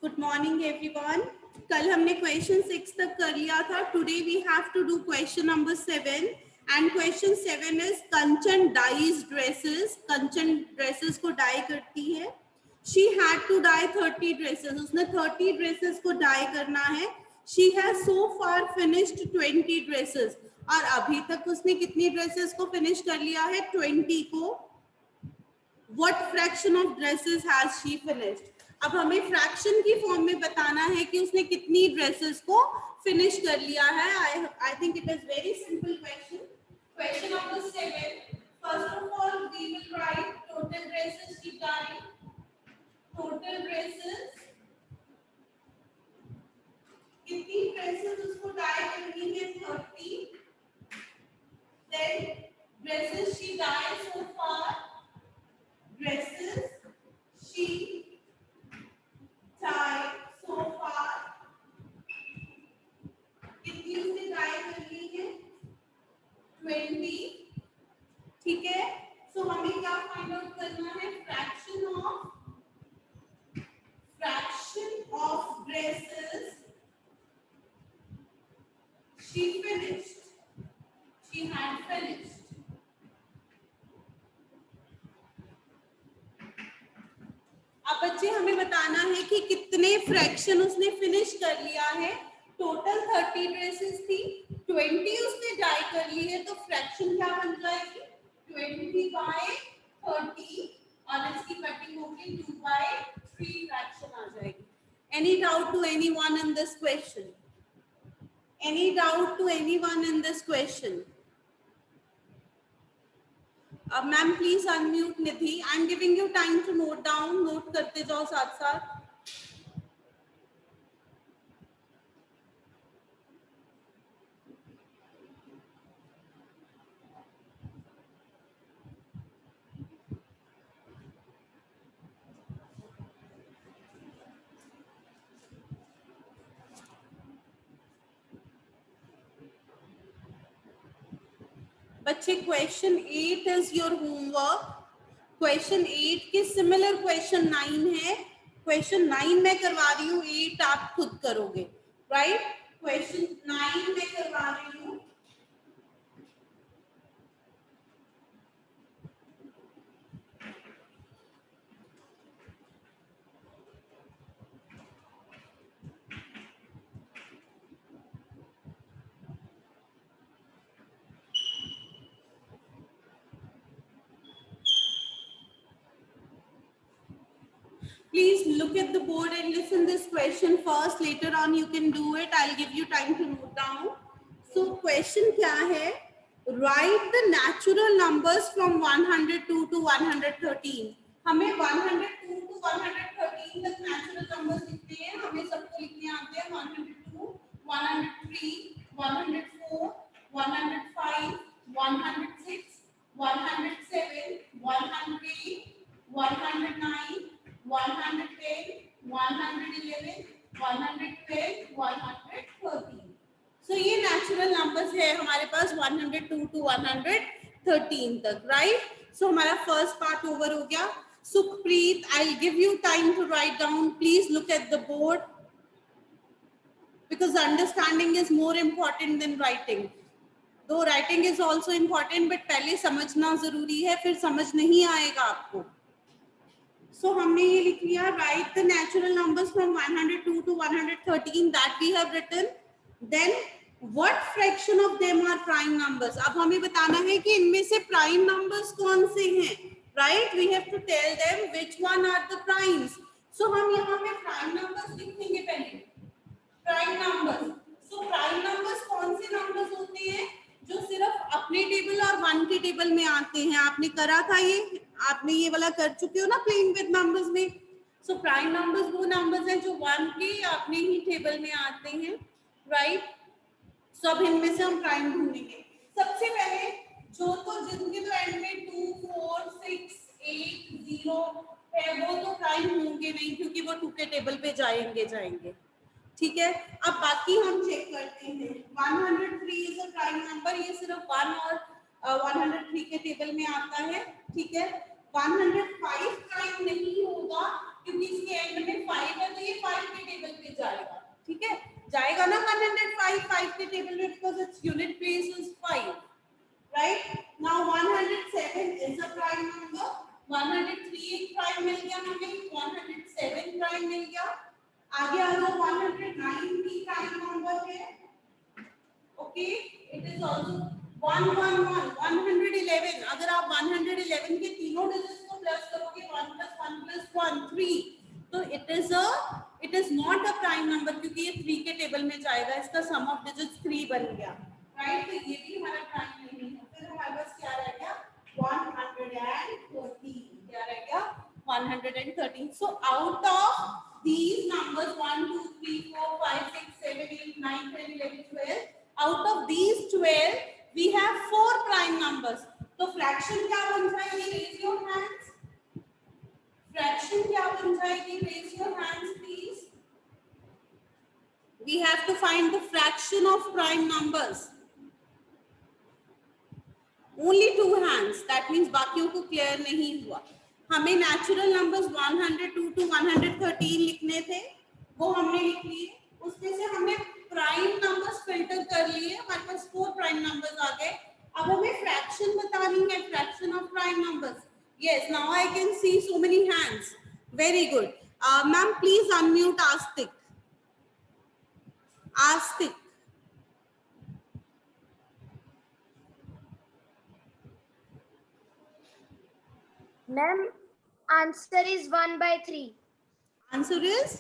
Good morning everyone. कल हमने question 6 तक कर लिया था। Today we have to do question number 7 and question 7 is Kanchan dyes dresses. Kanchan dresses को डाई करती है। She had to dye 30 dresses. उसने 30 ड्रेसेस को डाई करना है। She has so far finished 20 dresses. और अभी तक उसने कितनी ड्रेसेस को फिनिश कर लिया है? 20 को। What fraction of dresses has she finished? अब हमें फ्रैक्शन की फॉर्म में बताना है कि उसने कितनी ड्रेसेस को फिनिश कर लिया है। I think it is very simple question. Question number 7. First of all, we will write total dresses she dyed. Total dresses. कितनी ड्रेसेस उसको डाई करनी है? 30. Then dresses she dyed so far. Dresses she dyed so far. कितनी उसने die करनी है? 20. ठीक है। सो हमें क्या फाइंड आउट करना है? Fraction of dresses she finished. She had finished. अब बच्चे हमें बताना है कि कितने फ्रैक्शन उसने फिनिश कर लिया है। टोटल 30 ड्रेसेस थी, 20 उसने डाई कर ली है, तो फ्रैक्शन क्या बन जाएगी? 20/30 और इसकी कटिंग होगी 2/3 फ्रैक्शन आ जाएगी। Any doubt to anyone in this question? Any doubt to anyone in this question? Ma'am please unmute Nidhi. I am giving you time to note down. Note करते जाओ साथ साथ। बच्चे question 8 is your homework. Question 8 के similar question 9 है। Question 9 मैं करवा रही हूँ, 8 आप खुद करोगे, राइट? क्वेश्चन 9 मैं करवा रही हूँ। Please look at the board and listen this question first. Later on you can do it. I'll give you time to note down. So question क्या है? Write the natural numbers from 102 to 113. हमें 102 to 113 तक natural numbers लिखने हैं। हमें सबको लिखने आते हैं 102, 103, 104, 105, 106, 107, 108, 109, 110, 111, 112, 113. So ये नेचुरल नंबर्स है हमारे पास 102 to 113 तक, राइट? सो हमारा फर्स्ट पार्ट ओवर हो गया। Sukhpreet, I will give you time to write down. Please look at the board because understanding is more important than writing. Though writing is also important, but पहले समझना जरूरी है, फिर समझ नहीं आएगा आपको। So हमने ये लिख लिया, write the natural numbers from 102 to 113 that we have written. Then what fraction of them are prime numbers? अब हमें बताना है कि इनमें से prime numbers कौन से हैं, right? We have to tell them which one are the primes. So हम यहाँ पे prime numbers लिखेंगे पहले। Prime numbers. So prime numbers कौन से numbers होते हैं? जो सिर्फ अपने टेबल और 1 के टेबल में आते हैं। आपने करा था ये, आपने ये वाला कर चुके हो ना प्लेइंग विद नंबर्स में। सो प्राइम नंबर्स वो नंबर्स हैं जो 1 के अपने ही टेबल में आते हैं, राइट? सो अब इनमें से हम प्राइम ढूंढेंगे। सबसे पहले जिनके तो एंड में 2, 4, 6, 8, 0 है, वो तो प्राइम होंगे नहीं क्योंकि वो 2 के टेबल पे जाएंगे। ठीक है। अब बाकी हम चेक करते हैं। 103 इज अ प्राइम नंबर। ये सिर्फ 1 और 103 के टेबल में आता है, ठीक है। 105 प्राइम नहीं होगा क्योंकि इसके एंड में 5 है, तो ये 5 के 103 एक प्राइम मिल गया हमें, 107 प्राइम मिल गया। आगे आ जाओ, 109 भी प्राइम नंबर है। Okay, it is also 111 111। अगर आप 111 के तीनों डिजिट्स को प्लस करोगे 1 + 1 + 1 3, तो it is not a prime number, क्योंकि ये 3 के टेबल में जाएगा। इसका सम ऑफ डिजिट्स 3 बन गया, राइट। तो ये भी हमारा प्राइम नहीं है। फिर हमारे पास क्या रह गया, 113। क्या रह गया, 113। So out of these numbers 1 2 3 4 5 6 7 8 9 10 11 12, out of these 12 we have 4 prime numbers. तो fraction क्या बन जाएगी, raise your hands. Fraction क्या बन जाएगी, raise your hands please. We have to find the fraction of prime numbers. Only 2 hands, that means बाकियों को clear नहीं हुआ। हमें नेचुरल नंबर्स 102 to 113 लिखने थे, वो हमने लिख लिए। उसमें से हमने प्राइम नंबर्स फिल्टर कर लिए, हमारे पास 4 प्राइम नंबर्स आ गए। अब हमें फ्रैक्शन बतानी है, fraction of prime numbers. Yes, now I can see so many hands, very good. Ma'am please unmute Astik. Astik, Ma'am, answer is 1/3. Answer is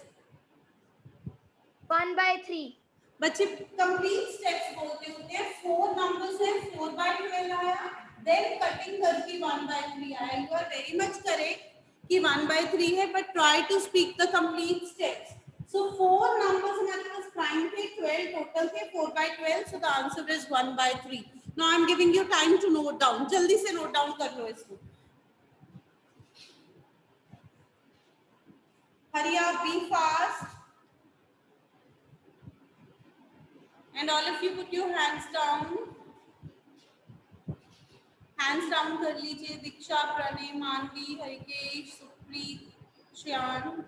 1/3. बच्चे कंप्लीट स्टेप्स बोलते होते हैं। 4 नंबर्स है, 4/12 आया, देन कटिंग करके 1/3 आया। You are very much correct कि 1/3 है, but try to speak the complete steps. So 4 numbers हमारे पास प्राइम थे, 12 टोटल थे, 4/12, so the answer is 1/3। Now I am giving you time to note down, जल्दी से नोट डाउन कर लो इसको। Hurry up, be fast, and all of you put your hands down. Hands down कर लीजिए। दीक्षा, प्रणय, मानवी, Harikesh, Supreet, Shyan.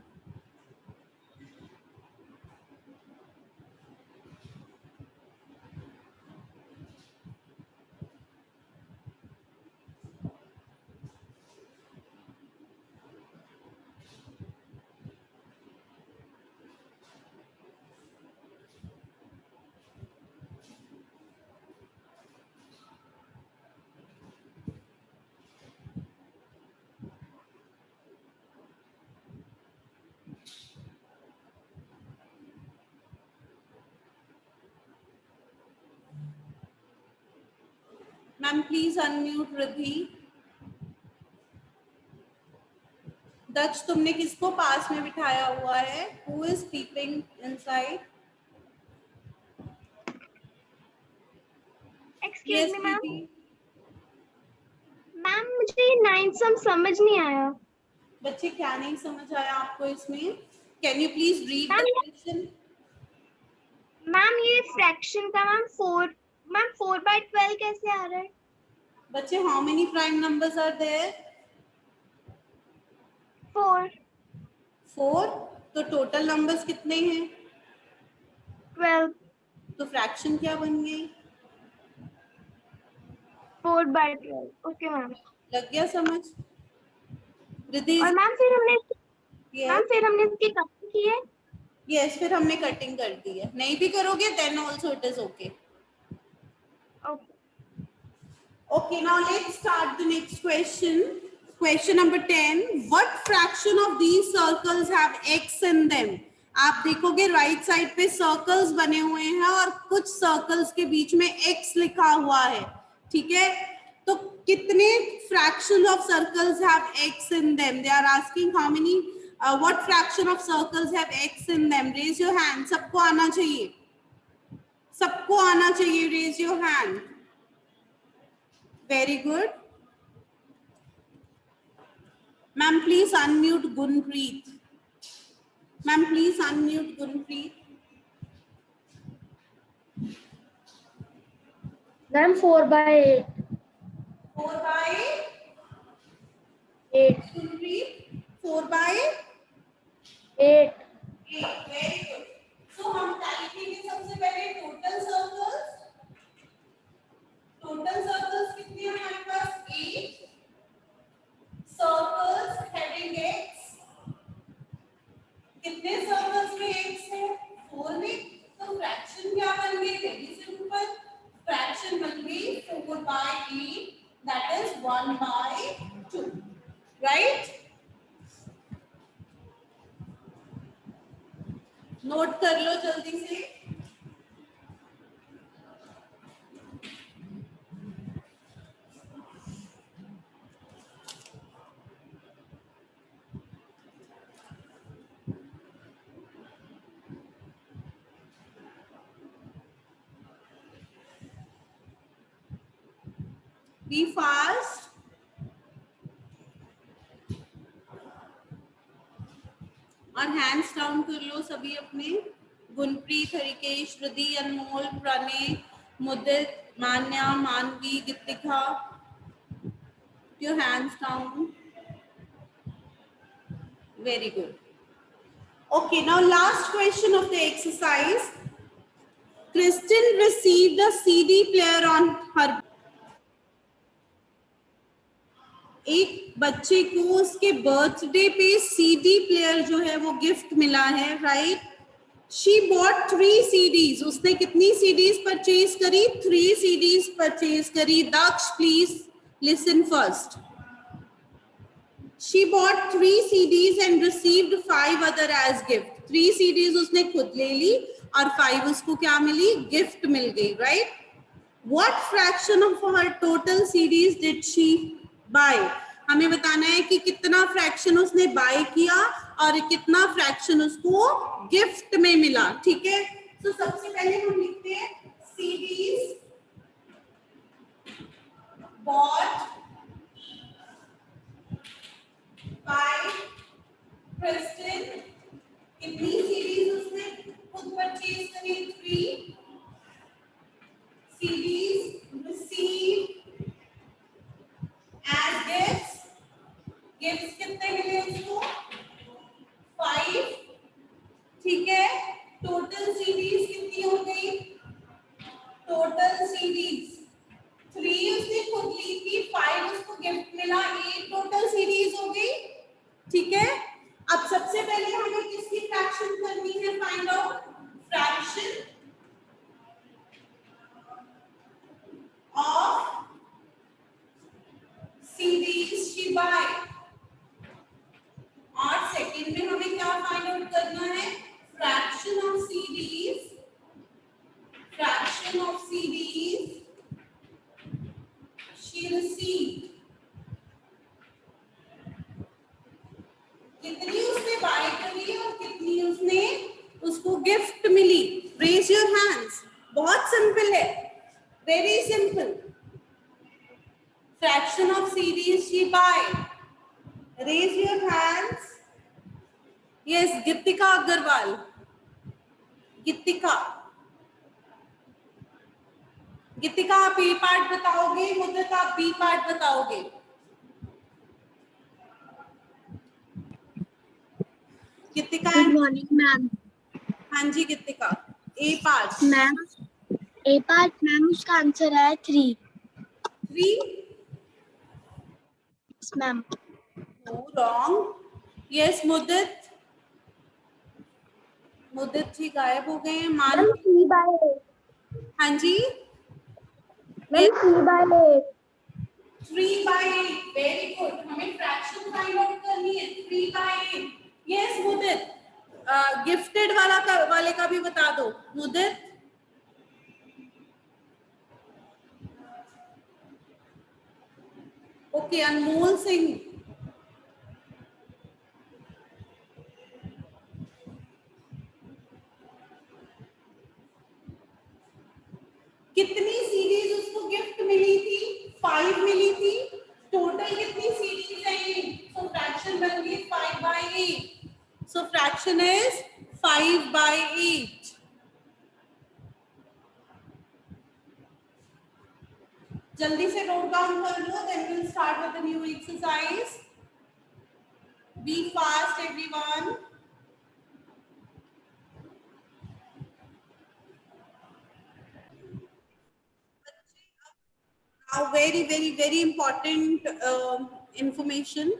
Ma'am please unmute Riddhi. Daksh, तुमने किसको पास में बिठाया हुआ है? Who is peeping inside? Excuse me, ma'am. Ma'am मुझे 9 सम समझ नहीं आया। बच्चे क्या नहीं समझ आया आपको इसमें? Can you please read the question? Ma'am ये फ्रैक्शन का मैम 4/12 कैसे आ रहा है? बच्चे how many prime numbers are there? 4। 4। तो टोटल नंबर्स कितने हैं? 12। तो फ्रैक्शन क्या बन गई? 4/12। Okay ma'am. लग गया समझ? रिद्धि, और मैम फिर हमने इसकी कटिंग की है। यस, फिर हमने कटिंग कर दी है। नहीं भी करोगे then also it is okay. Okay. Okay, now let's start the next question. Question number 10. What fraction of these circles have x in them? आप देखोगे राइट साइड पे सर्कल्स बने हुए हैं और कुछ सर्कल्स के बीच में x लिखा हुआ है, ठीक है? तो कितने fraction of circles have x in them? They are asking how many, what fraction of circles have x in them? Raise your hand. सबको आना चाहिए, सबको आना चाहिए। Raise your hand. Very good. Ma'am, please unmute Gunpreet. Ma'am, please unmute Gunpreet. Ma'am 4/8. 4/8. Gunpreet, 4/8. 8. Very good. So हम क्या लिखेंगे सबसे पहले? Total circles. टोटल सर्कल्स कितने हैं हमारे पास? 8 सर्कल्स नोट कर लो जल्दी से। Be fast. और हैंड्स डाउन कर लो सभी अपने। गुनप्रीत, हरिकेश, रिद्धि, अनमोल, प्रणय, मुदित, मान्या, मानवी, गीतिका, your hands down. Very good. Okay, now last question of the exercise. Kristen received a CD player on her. एक बच्चे को उसके बर्थडे पे सीडी प्लेयर जो है वो गिफ्ट मिला है, राइट? She bought 3 CDs. उसने कितनी CDs परचेज करी? 3 CDs परचेज करी. Daksh, please listen first. She bought 3 CDs and received 5 other as gift. 3 CDs उसने खुद ले ली और 5 उसको क्या मिली? गिफ्ट मिल गई, right? What fraction of her total CDs did she buy? हमें बताना है कि कितना फ्रैक्शन उसने बाय किया और कितना फ्रैक्शन उसको गिफ्ट में मिला, ठीक है? तो सबसे पहले हम लिखते हैं CDs bought by Kristen. कितनी सीरीज उसने खुद परचेज करी? 3 series received as gifts. Gifts कितने मिले उसको? 5, ठीक है? टोटल सीरीज कितनी हो गई? टोटल सीरीज 3 उसने खुद ली थी, 5 उसको गिफ्ट मिला, 8 टोटल सीरीज हो गई, ठीक है? अब सबसे पहले हमें किसकी फ्रैक्शन करनी है? Find out fraction of series she buy. और सेकंड में हमें क्या फाइंड आउट करना है? Fraction of series, fraction of series she received. कितनी उसने बाय करी और कितनी उसने उसको गिफ्ट मिली? Raise your hands. बहुत सिंपल है, very simple. Fraction of series she buy. Raise your hands. Yes, Geetika Agarwal. Geetika, Geetika आप ए पार्ट बताओगे, मुद्दत आप बी पार्ट बताओगे. गीतिका. Good morning ma'am. हाँ जी गीतिका, ए पार्ट. मैम ए पार्ट मैम उसका आंसर है 3. 3? Ma'am No, wrong. Yes, मुद्दत. मुद्दत जी गायब हो गए हैं. मान 3/8. हाँ जी, मैम 3/8. 3/8. Very good. हमें फ्रैक्शन फाइंड आउट करनी है. 3/8. यस मुद्दत. गिफ्टेड वाले का भी बता दो मुद्दत. ओके, अनमोल सिंह. कितनी सीरीज उसको गिफ्ट मिली थी? 5 मिली थी. टोटल कितनी सीरीज है ये? सो फ्रैक्शन बन गई 5/8. So fraction is 5/8. जल्दी से नोट डाउन कर लो, then will start with the new exercise. Be fast everyone. Very very very important information.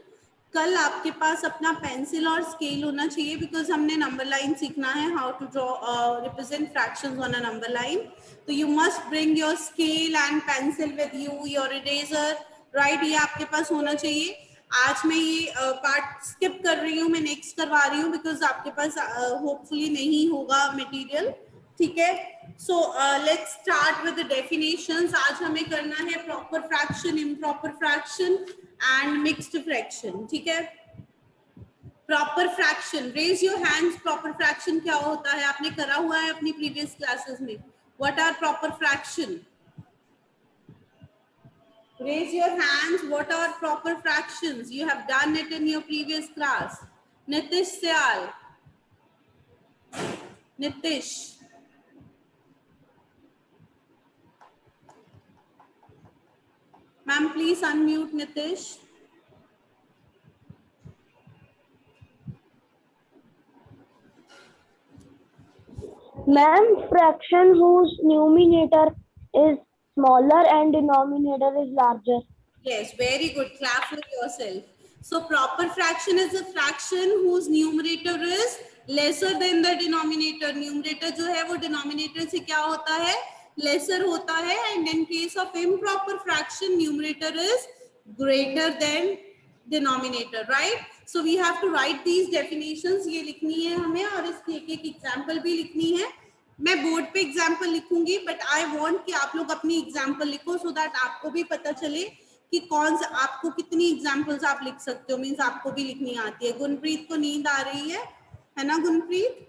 कल आपके पास अपना पेंसिल और स्केल होना चाहिए, बिकॉज हमने नंबर लाइन सीखना है, how to draw represent fractions on a number line. तो you must bring your scale and pencil with you, your eraser, right? ये आपके पास होना चाहिए. आज मैं ये पार्ट स्किप कर रही हूँ, मैं नेक्स्ट करवा रही हूँ बिकॉज आपके पास होपफुली नहीं होगा मटेरियल, ठीक है। So let's start with the definitions. आज हमें करना है proper fraction, improper fraction and mixed fraction, ठीक है। Proper fraction, raise your hands. Proper fraction क्या होता है, आपने करा हुआ है अपनी प्रीवियस क्लासेस में। What are proper fraction? Raise your hands. What are proper fractions? You have done it in your previous class. Nitish Syal. Nitish. Ma'am, please unmute Nitish. Ma'am, fraction whose numerator is smaller and denominator is larger. Yes, very good. Clap for yourself. So proper fraction is a fraction whose numerator is lesser than the denominator. Numerator जो है वो denominator से क्या होता है, lesser होता है. And in case of improper fraction, numerator is greater than denominator, right? So we have to write these definitions. ये लिखनी है हमें और इसकी एक एक एग्जाम्पल भी लिखनी है. मैं बोर्ड पे एग्जाम्पल लिखूंगी, बट आई वांट कि आप लोग अपनी एग्जाम्पल लिखो सो दैट आपको भी पता चले कि कौन सा, आपको कितनी एग्जाम्पल्स आप लिख सकते हो, मीन्स आपको भी लिखनी आती है। गुनप्रीत को नींद आ रही है ना Gunpreet?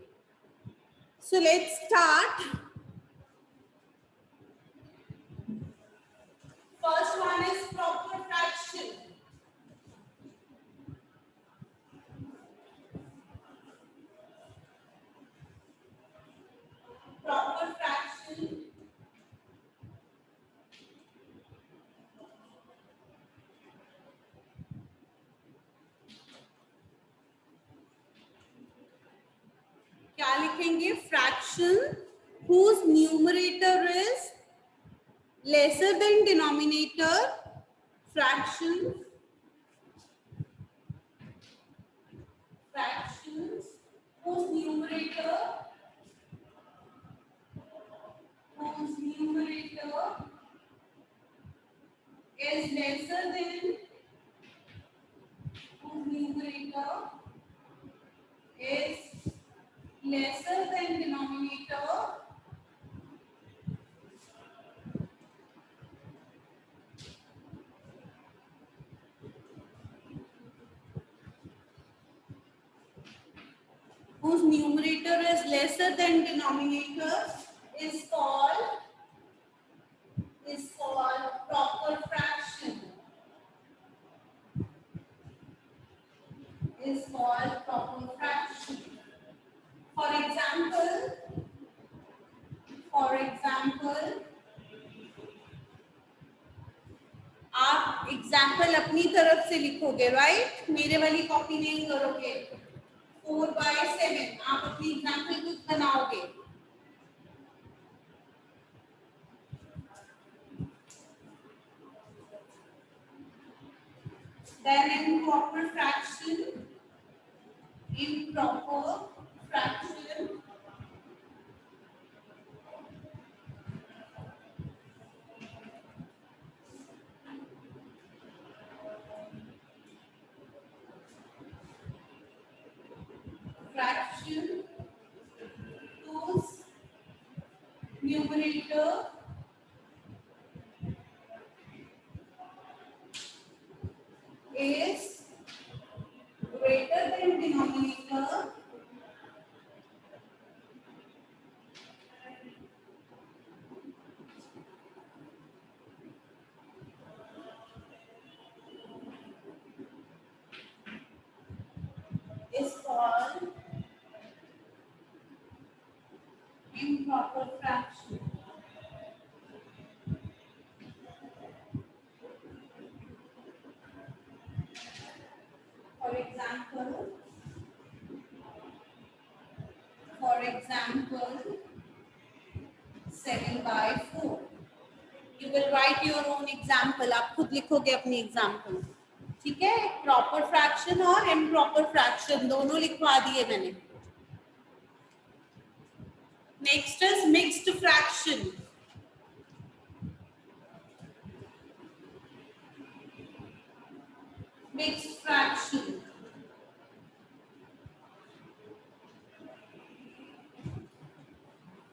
So let's start. First one is proper fraction. Proper fraction क्या लिखेंगे? Fraction whose numerator is lesser than denominator. Fractions whose numerator is lesser than denominator whose numerator is lesser than denominator is called proper fraction. Is called proper fraction. For example, आप example अपनी तरफ से लिखोगे, right? मेरे वाली copy नहीं करोगे। 4/7 आप अपनी एग्जाम्पल खुद बनाओगे। Then improper fraction whose numerator is greater than denominator is called improper fraction. For example, 7/4. You will write your own example. आप खुद लिखोगे अपनी एग्जाम्पल, ठीक है? प्रॉपर फ्रैक्शन और इम्प्रॉपर फ्रैक्शन दोनों लिखवा दिए मैंने। Next is mixed fraction. mixed fraction.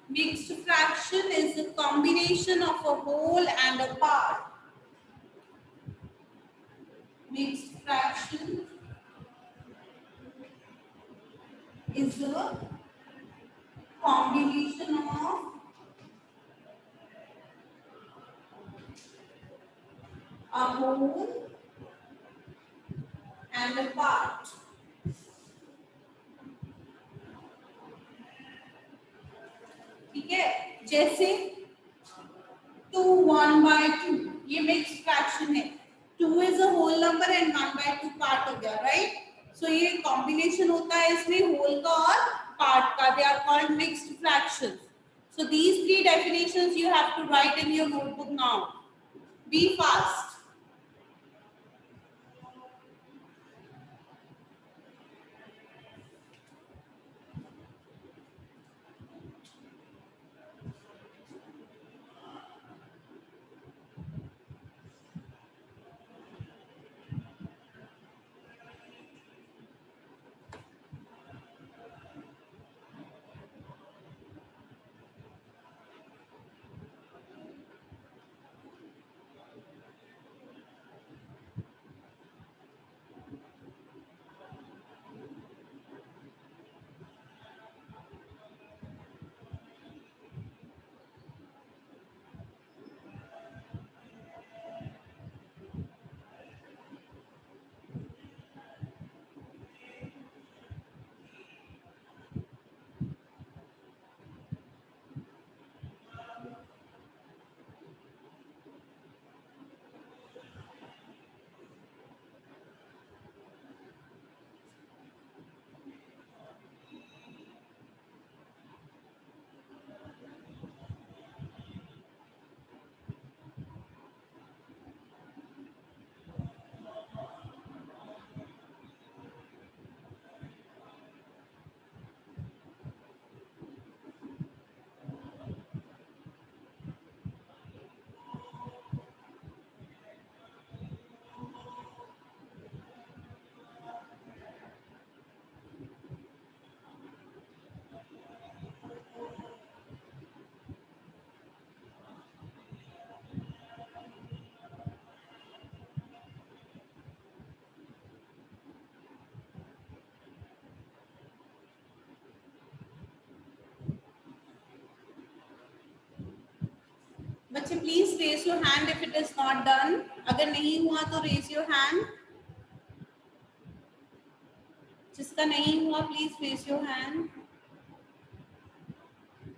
Mixed fraction is a combination of a whole and a part. Mixed fraction is a combination of a whole and a part. ठीक है, जैसे 2 1/2 ये mixed fraction है. 2 is a whole number and 1/2 part हो गया, right? सो ये combination होता है इसमें होल का और पार्ट का. They are called mixed fractions. So these three definitions you have to write in your notebook now. Be fast. बच्चे please raise your hand if it is not done. अगर नहीं हुआ तो रेज योर हैंड. जिसका नहीं हुआ please raise your hand.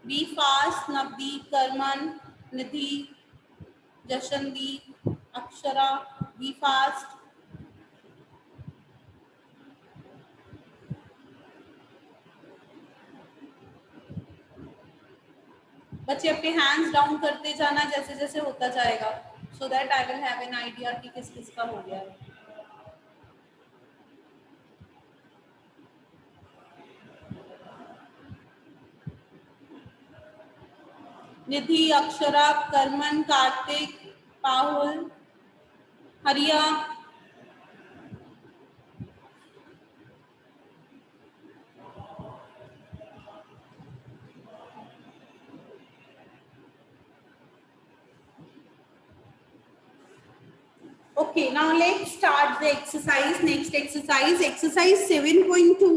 Be fast. Navdeep, Karman, Nidhi, Jashandeep, Akshara, be fast. बच्चे अपने हैंड्स डाउन करते जाना जैसे जैसे होता जाएगा, so that I will have an idea कि किस किस का हो गया है. निधि, अक्षरा, करमन, कार्तिक, पाहुल, हरिया. Okay, now let's start the exercise. Next exercise, exercise 7.2,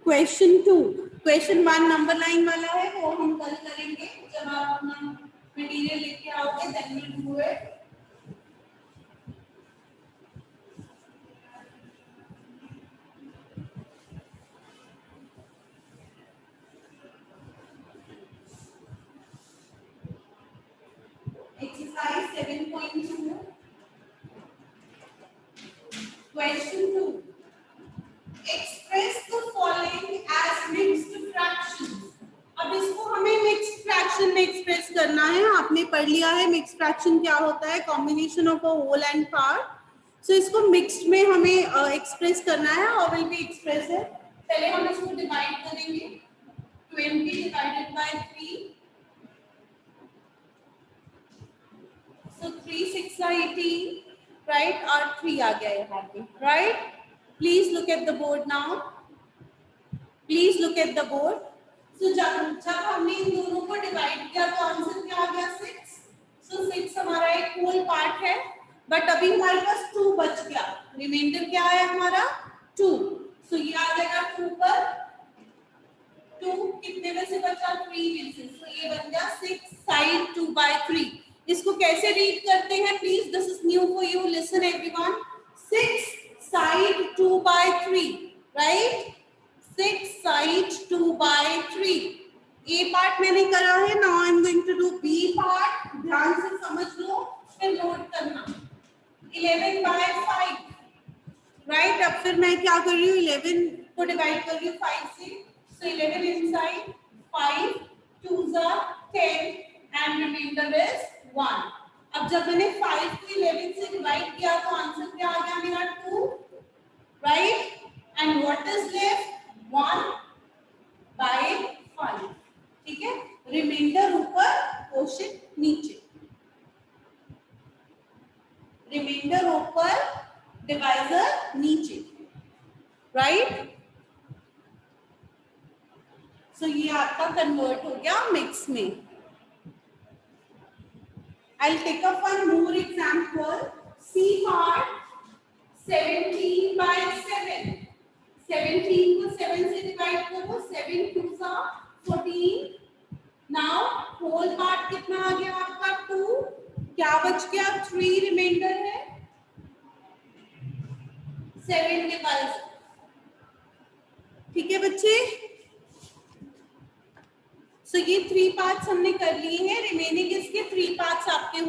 question 2. Question 1 number line वाला है, वो हम कल करेंगे जब आप अपना मटेरियल लेके आओगे. Then we'll do it. Exercise 7.2. Question 2. Express the following as mixed fractions. अब इसको हमें मिक्स्ड फ्रैक्शन में एक्सप्रेस करना है. आपने पढ़ लिया है मिक्स्ड फ्रैक्शन क्या होता है, combination of a whole and part. So इसको मिक्स्ड में हमें एक्सप्रेस करना है. हाउ विल बी एक्सप्रेस है, पहले हम इसको डिवाइड करेंगे. 20 divided by 3. So 3 6 are 18. Right, और 3 आ गया यहाँ पे, right. Please look at the board now, please look at the board. So जब हमने इन दोनों को डिवाइड किया तो आंसर क्या आ गया 6। सो 6 हमारा एक होल पार्ट है, बट अभी हमारे पास 2 बच गया, रिमाइंडर क्या है हमारा 2। सो ये आ जाएगा 2 पर 2 कितने में से बचा 3 में से, सो ये बन गया 6 साइड 2/3। इसको कैसे रीड करते हैं please, this is new for you, listen everyone. 6 side 2/3, right, 6 side 2/3। A part मैंने करा है, now I am going to do B part. ध्यान से समझ लो फिर नोट करना। 11/5, राइट। अब फिर मैं क्या कर रही हूँ, 11 को डिवाइड कर रही हूँ 5 से, so 11 inside 5 2s are 10 and remainder is 1। अब जब मैंने 5 को 11 से डिवाइड किया तो आंसर क्या आ गया मेरा 2, right, and what is left 1/5, ठीक है। रिमाइंडर ऊपर, क्वोशिएंट नीचे, रिमाइंडर ऊपर, डिवाइजर नीचे, राइट। सो ये आपका कन्वर्ट हो गया मिक्स में। I'll take up one more example. C part 17/7। 17 को 7 से डिवाइड करो, 7 2s are 14। Now whole part कितना आ गया आपका 2, क्या बच गया 3 रिमाइंडर है 7 के पास, ठीक है बच्चे। सो ये 3 पार्ट्स हमने कर लिए हैं, रिमेनिंग इसके 3 पार्ट्स आपके